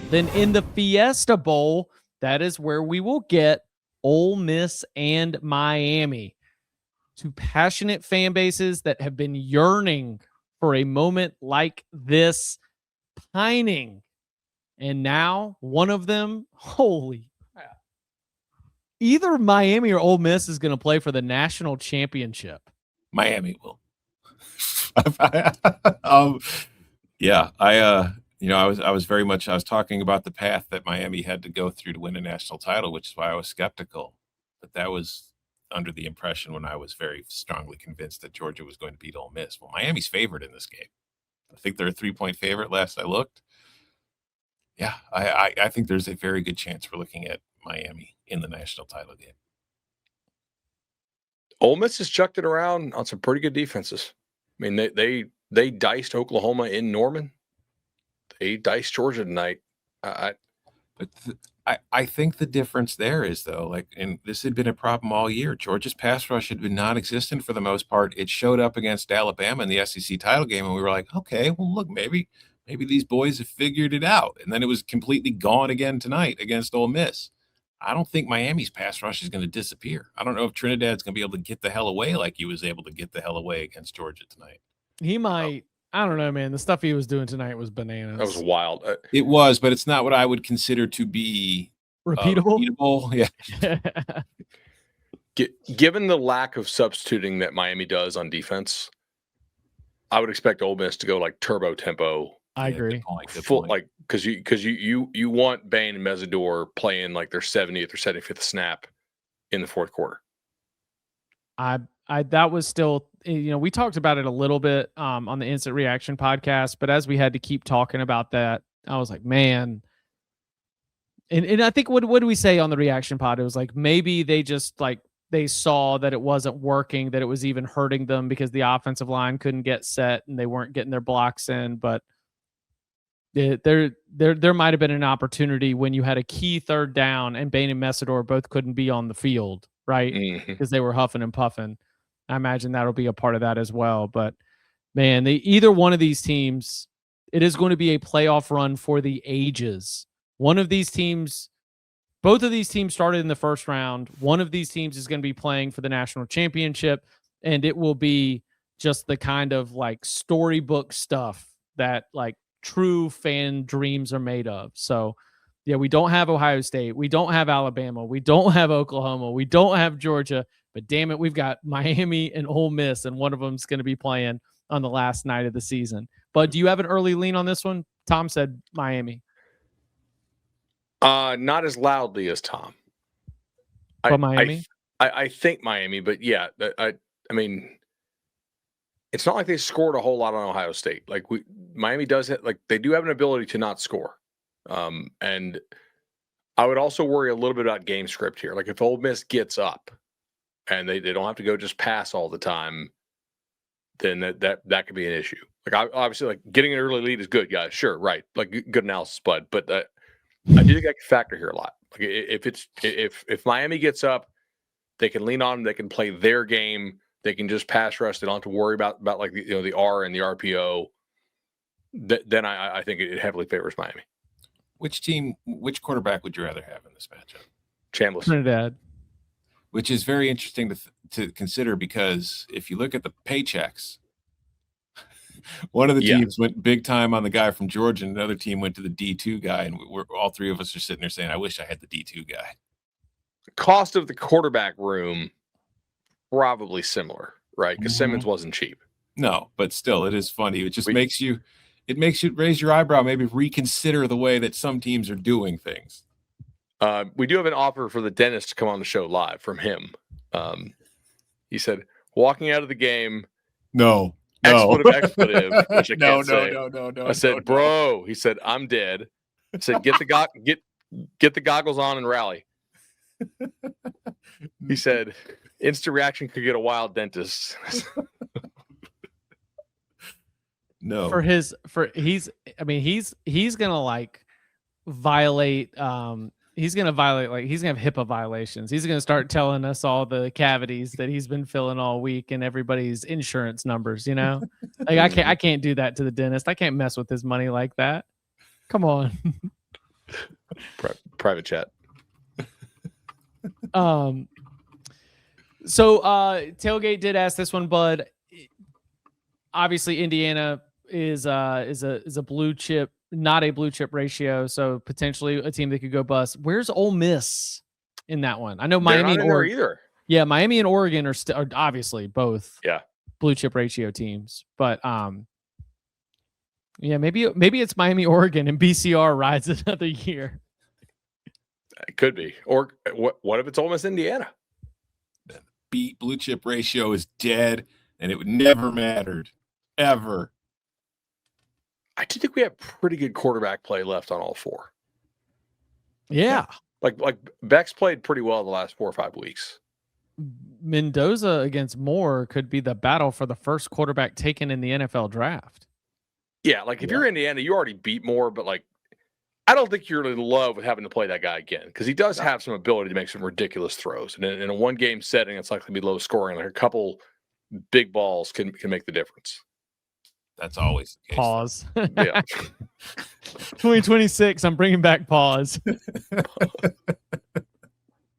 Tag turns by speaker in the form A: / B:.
A: Then in the Fiesta Bowl, that is where we will get Ole Miss and Miami. Two passionate fan bases that have been yearning for a moment like this, pining. And now one of them, holy crap. Either Miami or Ole Miss is going to play for the national championship.
B: Miami will. Yeah, I was talking about the path that Miami had to go through to win a national title, which is why I was skeptical. But that was under the impression when I was very strongly convinced that Georgia was going to beat Ole Miss. Well, Miami's favored in this game. I think they're a 3-point favorite last I looked. Yeah, I think there's a very good chance we're looking at Miami in the national title game.
C: Ole Miss has chucked it around on some pretty good defenses. I mean, they diced Oklahoma in Norman. They diced Georgia tonight.
B: I think the difference there is, though, and this had been a problem all year. Georgia's pass rush had been non-existent for the most part. It showed up against Alabama in the SEC title game, and we were like, okay, well, look, maybe these boys have figured it out. And then it was completely gone again tonight against Ole Miss. I don't think Miami's pass rush is going to disappear. I don't know if Trinidad's going to be able to get the hell away like he was able to get the hell away against Georgia tonight.
A: He might. I don't know, man. The stuff he was doing tonight was bananas.
C: That was wild.
B: It was, but it's not what I would consider to be
A: repeatable.
B: Yeah.
C: Given the lack of substituting that Miami does on defense, I would expect Ole Miss to go like turbo tempo.
A: I agree.
C: Good point. Because you want Bain and Mesidor playing like their 70th or 75th snap in the fourth quarter.
A: That was still, we talked about it a little bit on the Instant Reaction podcast, but as we had to keep talking about that, I was like, man. And I think what do we say on the reaction pod? It was like maybe they just they saw that it wasn't working, that it was even hurting them because the offensive line couldn't get set and they weren't getting their blocks in. But there might have been an opportunity when you had a key third down and Bain and Mesidor both couldn't be on the field, right? Because they were huffing and puffing. I imagine that'll be a part of that as well. But man, either one of these teams, it is going to be a playoff run for the ages. One of these teams, both of these teams started in the first round. One of these teams is going to be playing for the national championship, and it will be just the kind of storybook stuff that true fan dreams are made of. So yeah, we don't have Ohio State. We don't have Alabama. We don't have Oklahoma. We don't have Georgia. But damn it, we've got Miami and Ole Miss, and one of them is going to be playing on the last night of the season. But do you have an early lean on this one? Tom said Miami.
C: Not as loudly as Tom.
A: But Miami?
C: I think Miami, but yeah, I mean, it's not like they scored a whole lot on Ohio State. Miami does it. They do have an ability to not score. And I would also worry a little bit about game script here. If Ole Miss gets up and they don't have to go just pass all the time, then that could be an issue. Obviously, getting an early lead is good, guys. Sure, right. Good analysis, Bud. But I do think that can factor here a lot. If Miami gets up, they can lean on them. They can play their game. They can just pass rush. They don't have to worry about the R and the RPO. Then I think it heavily favors Miami.
B: Which quarterback would you rather have in this matchup?
C: Chambliss.
A: Trinidad.
B: Which is very interesting to consider, because if you look at the paychecks, one of the teams went big time on the guy from Georgia, and another team went to the D2 guy, and we're all three of us are sitting there saying, I wish I had the D2 guy.
C: The cost of the quarterback room, probably similar, right? Because Simmons wasn't cheap.
B: No, but still, it is funny. It just makes you raise your eyebrow, maybe reconsider the way that some teams are doing things.
C: We do have an offer for the dentist to come on the show live from him. He said, walking out of the game.
B: No.
C: Expletive, which I can't say.
B: No.
C: I said, bro. He said, I'm dead. I said, get the goggles on and rally. He said, instant reaction could get a wild dentist.
B: No.
A: He's gonna violate he's gonna violate he's gonna have HIPAA violations. He's gonna start telling us all the cavities that he's been filling all week and everybody's insurance numbers, I can't do that to the dentist. I can't mess with his money like that. Come on.
C: Private chat.
A: So Tailgate did ask this one, Bud. Obviously, Indiana is a blue chip, not a blue chip ratio, so potentially a team that could go bust. Where's Ole Miss in that one? I know Miami and Oregon
C: either.
A: Yeah, Miami and Oregon are obviously both blue chip ratio teams, but yeah, maybe it's Miami, Oregon, and BCR rides another year.
C: It could be. Or what if it's Ole Miss, Indiana?
B: Beat blue chip ratio is dead, and it would never mattered ever.
C: I do think we have pretty good quarterback play left on all four.
A: Yeah.
C: Like Beck's played pretty well the last 4 or 5 weeks.
A: Mendoza against Moore could be the battle for the first quarterback taken in the NFL draft.
C: Yeah, like if you're Indiana, you already beat Moore, but like I don't think you're in love with having to play that guy again because he does have some ability to make some ridiculous throws. And in a one-game setting, it's likely to be low scoring. Like a couple big balls can make the difference.
B: That's always the case.
A: Pause.
C: Yeah.
A: 2026, I'm bringing back pause.